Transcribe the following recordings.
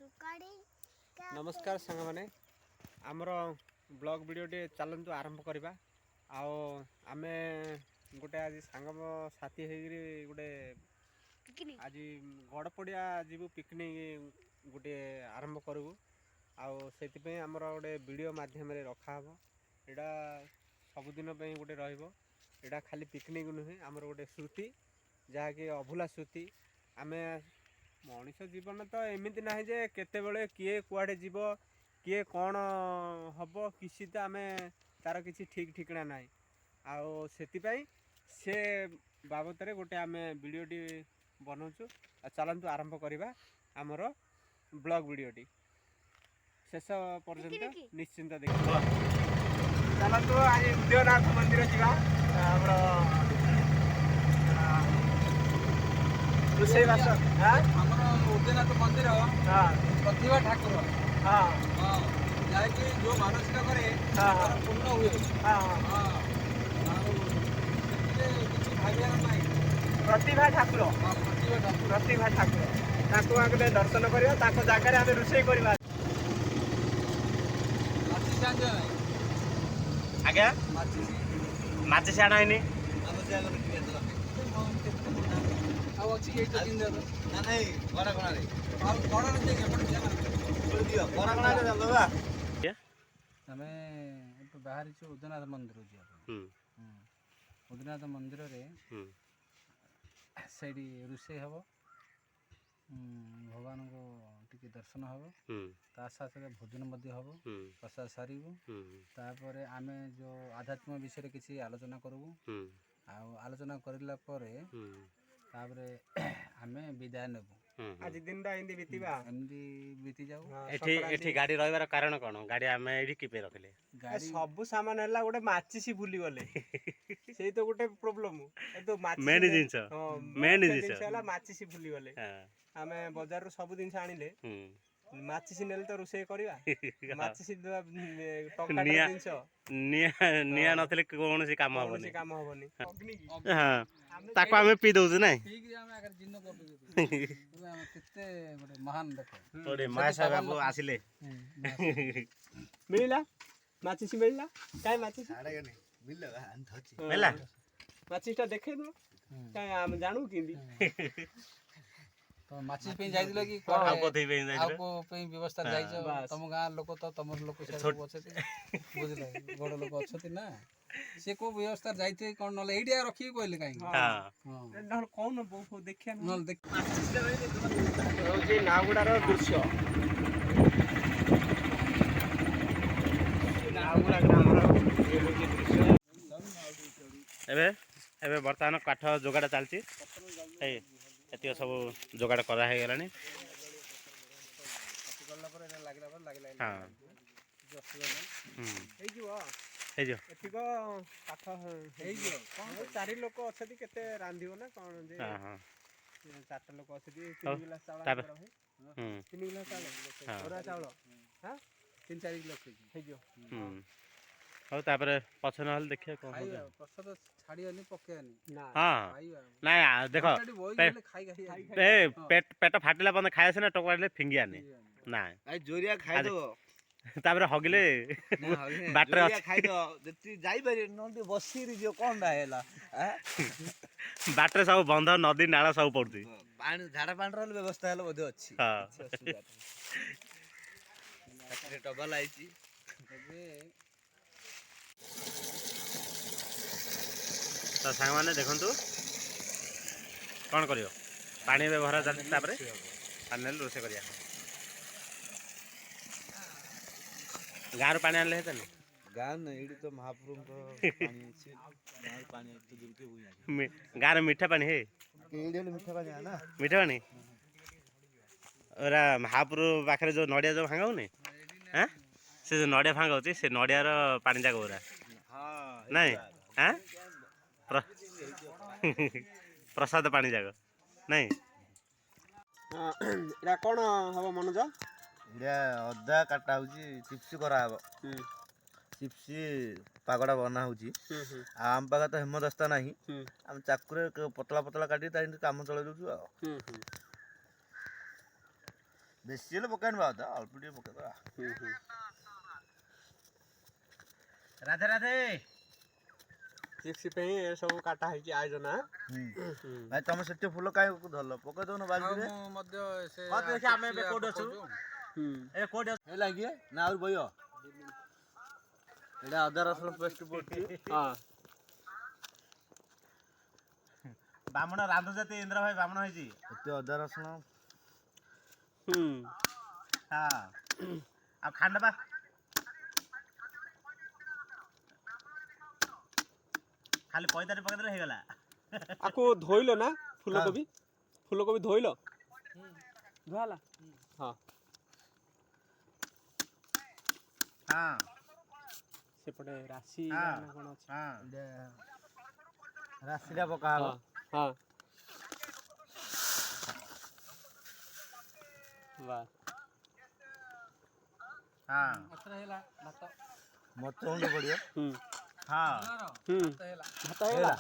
नमस्कार सांग माने आमर ब्लॉग वीडियो टे चलतु आरंभ करवा आमे गोटे आज सांग साथी गोटे आज गड़पड़िया जीवु पिकनिक गोटे आरंभ करूँ आउे आमर गोटे वीडियो मध्यम रखा एटा सबुदिन गोटे रहा खाली पिकनिक नुहे आमर गोटे स्मृति जहाँकि अभुला स्मृति आमे मनीष जीवन तो एमती ना जे केते किए कुआडे जीव किए कौन हम किसी तो आम तार किसी ठीक ठिकना ना से बाबद गोटे आम वीडियोटी बनाऊँ चलतु आरंभ करवा आमर ब्लॉग वीडियोटी शेष पर्यंत निश्चिंत देखिए चलतु आज उदयनाथ मंदिर जावा रोषेईवास उदयनाथ मंदिर प्रतिभा ठाकुर जहाँकि जो मानसिक करे पूर्ण हुए प्रतिभा ठाकुर प्रतिभा ठाकुर आगे दर्शन करवा जगह आम रोषे करवा आज्ञा माचिस आना बाहरी उदयनाथ मंदिर उदयनाथ मंदिर से रोषे हम भगवान को टी दर्शन हम ता साथ भोजन हम प्रसाद सारू तापर आम जो आध्यात्म विषय किसी आलोचना करूँ आलोचना करला आम विदाय नेबू आज दिन बीती जाऊ एठी गाड़ी रहिबार कारण कोन गाड़ी आमे एठी किपे रखले गाड़ी सब सामान हला गोटे माचिसी भूली गले सेही तो गोटे प्रॉब्लम ए तो माचिसी मेन जिंस हला माचिसी भूली गले आमे बाजार रो सब दिन आनिले माचिसी नेल तो रोषे करबा माचिसी टंका जिंस निया नथले कोन से काम होबनी हां ताको आमे पी दउज नै ठीक रे आमे अगर जिन्न कर दउ आमे कितने गोटे महान देखो ओडे माय साहब बाबू आसिले मिलला माचिसी मिलला काय माचिसी आडे गने मिलला अन धची मिलला माचिसटा देखे दो काय हम जानू किंदी तो माचिस पे जाई दिलो कि आ कोथि पे जाई दिलो आ पे व्यवस्था जाई छ तम गां लोक तो तमर लोक सब अछति बुझले बड़ लोक अछति ना से को व्यवस्था जाइते कोन नले एडिया रखी कहले काई हां नहल कोन बहु देखिया नल देख जे नागुडार दृश्य नागुडा ग्रामर ये जे दृश्य एबे एबे वर्तमान काठ जोगाड़ चलची ए एतियो सब जोगाड़ करा है गलानी हां हे जो एठिको काठ हे जो कोन चारि लोक अछती केते रांधियो ना कोन जे हां हां चार लोक अछती 3 गिलास चावल भाई 3 गिलास चावल ओरा चावल हां 3-4 गिलास हे जो हो तापर पछन हल देखिए कोन हो प्रसाद छाड़ियानी पकेयानी ना हां ना देखो ए पेट फाटिला बंद खायसे ना टोकवाले फिंगियानी ना आई जोरिया खाइ दो तापर हगले बाटर जोरिया खाइ दो जति जाई बारी नदी बसी रि जो कोन दाहेला बाटर सब बंद नदी नाला सब पड़ती पानी झाड़ा पानी रहल व्यवस्था हल बदे अछि हां फैक्ट्री टबल आइची तो सांग माने देखंतु कोन करियो पानी में भरा जाते तापरे पानी रोसे करिया गार पानी आनले हेतन गान एडी तो महापुरुष को पानी अछि गार पानी तो दूर के हुई गार मीठा पानी हे एडी मीठा पानी है ना मीठा पानी ओरा महापुरु पाखरे जो नडिया जो भांगाउ ने हैं से जो नडिया भांगाउची से नडिया रो पानी जाग ओरा हां नहीं हैं प्रसाद पानी जाग नहीं एरा कोन हबो मनोज इडा अद्दा काटा होची चिप्स करा हबो चिप्स पागड़ा बना होची आम पागा तो हेमदस्ता नाही हम चाकुरे पतला पतला काटी ता काम चले दउछु ବେଶୀ ହେଲେ ପକାଇନି ବା ଅଦା ଅଳ୍ପ ଟିକେ ପକେଇଦବା। ରାଧେ ରାଧେ। ଚିପ୍ସ ପାଇଁ ଏସବୁ କାଟା ହେଇଛି ଆୟୋଜନ। ଭାଇ ତମେ ସେଠି ଫୁଲ କାହିଁ ଧରିଲ ପକେଇ ଦଉନ ବାଲ୍ଟିରେ। ମୁଁ ମଧ୍ୟ ସେ ଦେଖି ଆମେ ଏବେ କୋଉଠି ଅଛୁ? ଏ କୋଉଠି ଅଛୁ? ହେଲା କି ନା ଆହୁରି ବଇଅ ଏଇଟା ଅଦା ରସୁଣ ପେଷ୍ଟ ପଡୁଛି। ହଁ ବାମୁଣ ରାନ୍ଧୁଛନ୍ତି ଇନ୍ଦ୍ର ଭାଇ ବାମୁଣ ହେଇଛି। ଏତେ ଅଦା ରସୁଣ ହୁଁ ହଁ ଆଉ ଖାଣ୍ଡ ବା ଖାଲି ପଇତାରି ପକେଇଦେଲେ ହେଇଗଲା। ଆକୁ ଧୋଇଲ ନା ଫୁଲକୋବି? ଫୁଲକୋବି ଧୋଇଲ? ଧୁଆ ହେଲା? ହଁ ହଁ ସେପଟେ ରାଶି ହଁ ନା କ'ଣ ଅଛି? ହଁ ରାଶିଟା ପକା ହବ। ହଁ ବାସ୍ ହଁ ହେଲା ଭାତ ମରିଚ ଗୁଣ୍ଡ ପଡ଼ିବ। ହଁ ଭାତ ହେଇଗଲା?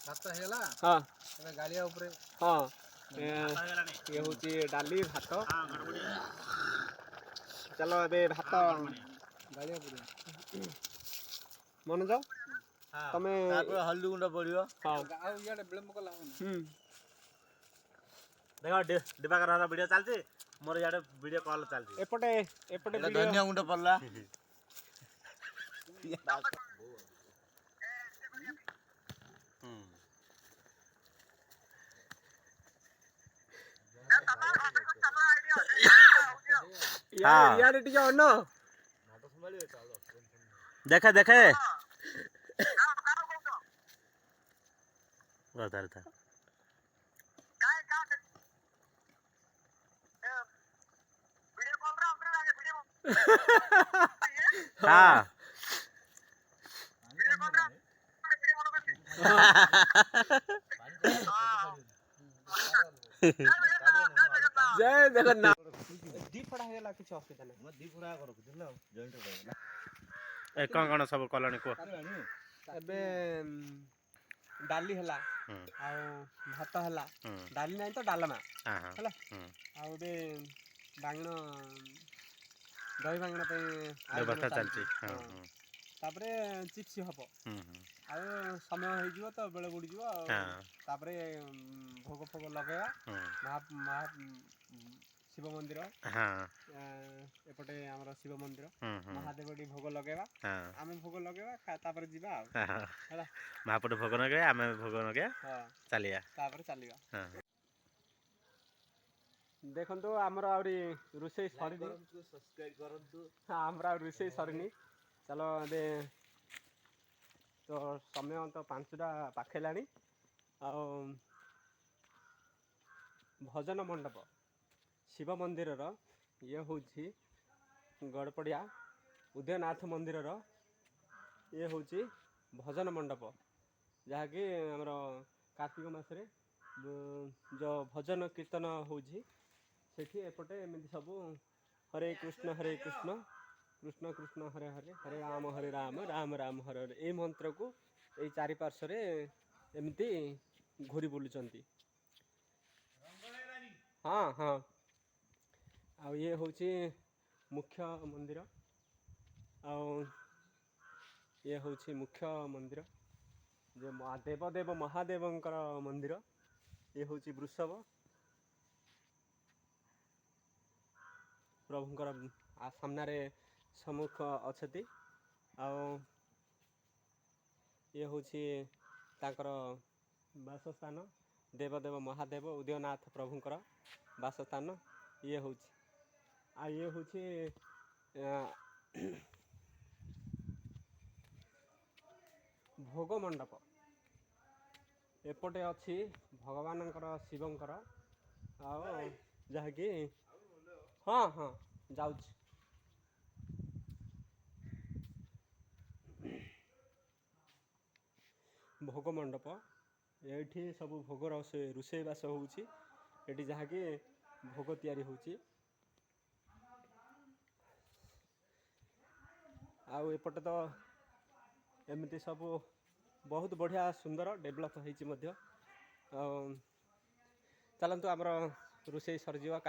ଭାତ ହେଇଗଲା ହଁ ଏବେ ଗାଳିଆ ଉପରେ ହଁ ଇଏ ହେଉଛି ଡାଲି ଭାତ। ଚାଲ ଏବେ ଭାତ ଗାଳିଆ ଉପରେ ମନୋଜ ତମେ ତାପରେ ହଳଦୀ ଗୁଣ୍ଡ ପଡ଼ିବ। ହଁ ଆଉ ଇଆଡ଼େ ବିଳମ୍ବ କଲା ହବନି। ଦେଖ ଦିବାକର ଭିଡ଼ିଓ ଚାଲିଛି ମୋର ଇଆଡ଼େ ଭିଡ଼ିଓ କଲ୍ ଚାଲିଛି। ଏପଟେ ଏପଟେ ଏଇଟା ଭିଡ଼ିଓ ଧନିଆ ଗୁଣ୍ଡ ପଡ଼ିଲା। ଇଆଡ଼େ ଟିକେ ଅନ। ଦେଖେ ଦେଖେ ହଁ ଜୟ ଜଗନ୍ନାଥ। ଦି ଫଡ଼ା ହେଇଗଲା କିଛି ଅସୁବିଧା ନାହିଁ। ଦି ଫୁଡ଼ା ରଖୁଥିଲି ଆଉ ଜଏଣ୍ଟ ରହିଗଲା। ଏ କ'ଣ ସବୁ କଲଣି କୁହ? ଏବେ ଡାଲି ହେଲା ଆଉ ଭାତ ହେଲା। ଡାଲି ନାହିଁ ତ ଡାଲମା ହେଲା। ଆଉ ଏବେ ବାଙ୍ଗଣ ଦହି ବାଙ୍ଗଣ ପାଇଁ ବ୍ୟବସ୍ଥା ଚାଲିଛି। ତାପରେ ଚିପ୍ସ ହବ। ଆଉ ସମୟ ହେଇଯିବ ତ ବେଳେ ବୁଡ଼ିଯିବ ଆଉ। ତାପରେ ଭୋଗ ଫୋଗ ଲଗେଇବା। ଶିବ ମନ୍ଦିର ଏପଟେ ଆମର ଶିବ ମନ୍ଦିର ମହାଦେବ ଟିକେ ଭୋଗ ଲଗେଇବା। ଆମେ ଭୋଗ ଲଗେଇବା ତାପରେ ଯିବା ଆଉ ହେଲା। ମହାପଟେ ଭୋଗ ନଗେଇବା ଆମେ ଭୋଗ ନଗେଇବା ଚାଲିବା ତାପରେ ଚାଲିବା। ଦେଖନ୍ତୁ ଆମର ଆହୁରି ରୋଷେଇ ସରିନି। ଆମର ଆଉ ରୋଷେଇ ସରିନି। ଚାଲ ଏବେ ତ ସମୟ ତ 5ଟା ପାଖେଇଲାଣି। ଆଉ ଭଜନ ମଣ୍ଡପ ଶିବ ମନ୍ଦିରର ଇଏ ହେଉଛି ଗଡ଼ପଡ଼ିଆ ଉଦୟନାଥ ମନ୍ଦିରର ଇଏ ହେଉଛି ଭଜନ ମଣ୍ଡପ, ଯାହାକି ଆମର କାର୍ତ୍ତିକ ମାସରେ ଯେଉଁ ଭଜନ କୀର୍ତ୍ତନ ହେଉଛି ସେଠି ଏପଟେ ଏମିତି ସବୁ ହରେ କୃଷ୍ଣ କୃଷ୍ଣ କୃଷ୍ଣ ହରେ ହରେ ହରେ ରାମ ରାମ ରାମ ହରେ ହରେ ଏଇ ମନ୍ତ୍ରକୁ ଏଇ ଚାରିପାର୍ଶ୍ୱରେ ଏମିତି ଘୁରି ବୁଲୁଛନ୍ତି। ହଁ ହଁ ଆଉ ଇଏ ହେଉଛି ମୁଖ୍ୟ ମନ୍ଦିର। ଆଉ ଇଏ ହେଉଛି ମୁଖ୍ୟ ମନ୍ଦିର ଯେ ଦେବଦେବ ମହାଦେବଙ୍କର ମନ୍ଦିର। ଇଏ ହେଉଛି ବୃଷଭ ପ୍ରଭୁଙ୍କର ସାମ୍ନାରେ ସମ୍ମୁଖ ଅଛନ୍ତି। ଆଉ ଇଏ ହେଉଛି ତାଙ୍କର ବାସସ୍ଥାନ। ଦେବଦେବ ମହାଦେବ ଉଦୟନାଥ ପ୍ରଭୁଙ୍କର ବାସସ୍ଥାନ ଇଏ ହେଉଛି। ଆଉ ଇଏ ହେଉଛି ଭୋଗ ମଣ୍ଡପ। ଏପଟେ ଅଛି ଭଗବାନଙ୍କର ଶିବଙ୍କର ଆଉ ଯାହାକି ହଁ ହଁ ଯାଉଛି। ଭୋଗ ମଣ୍ଡପ ଏଇଠି ସବୁ ଭୋଗର ରୋଷେଇବାସ ହେଉଛି। ଏଠି ଯାହାକି ଭୋଗ ତିଆରି ହେଉଛି। ଆଉ ଏପଟେ ତ ଏମିତି ସବୁ ବହୁତ ବଢ଼ିଆ ସୁନ୍ଦର ଡେଭଲପ୍ ହେଇଛି ମଧ୍ୟ। ଆଉ ଚାଲନ୍ତୁ ଆମର ରୋଷେଇ ସରିଯିବ।